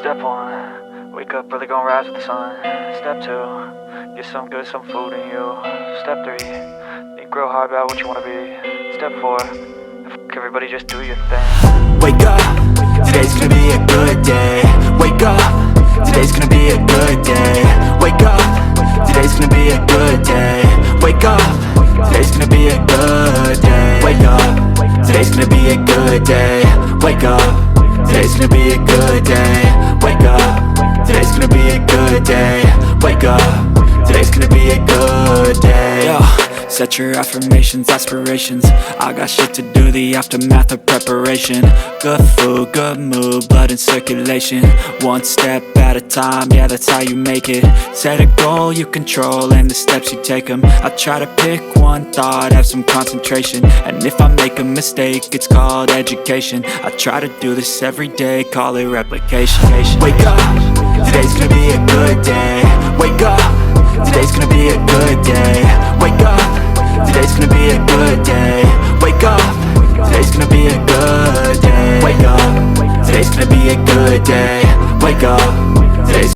Step 1, wake up early, gon' rise with the sun. Step 2, get some good, some food in you. Step 3, think real hard about what you wanna be. Step 4, fuck everybody, just do your thing. Wake up, today's gonna be a good day. Wake up, today's gonna be a good day. Wake up, today's gonna be a good day. Wake up, today's gonna be a good day. Wake up, today's gonna be a good day. Wake up, today's gonna be a good day. Wake up, today's gonna be a good day. Wake up, today's gonna be a good day. Yo, set your affirmations, aspirations. I got shit to do, the aftermath of preparation. Good food, good mood, blood in circulation. One step at a time, yeah, that's how you make it. Set a goal you control and the steps you take them. I try to pick one thought, have some concentration. And if I make a mistake, it's called education. I try to do this every day, call it replication. Wake up, today's gonna be a good day. Wake up, today's gonna be a good day. Wake up, today's gonna be a good day. Wake up, today's gonna be a good day. Wake up, today's gonna be a good day. Wake up,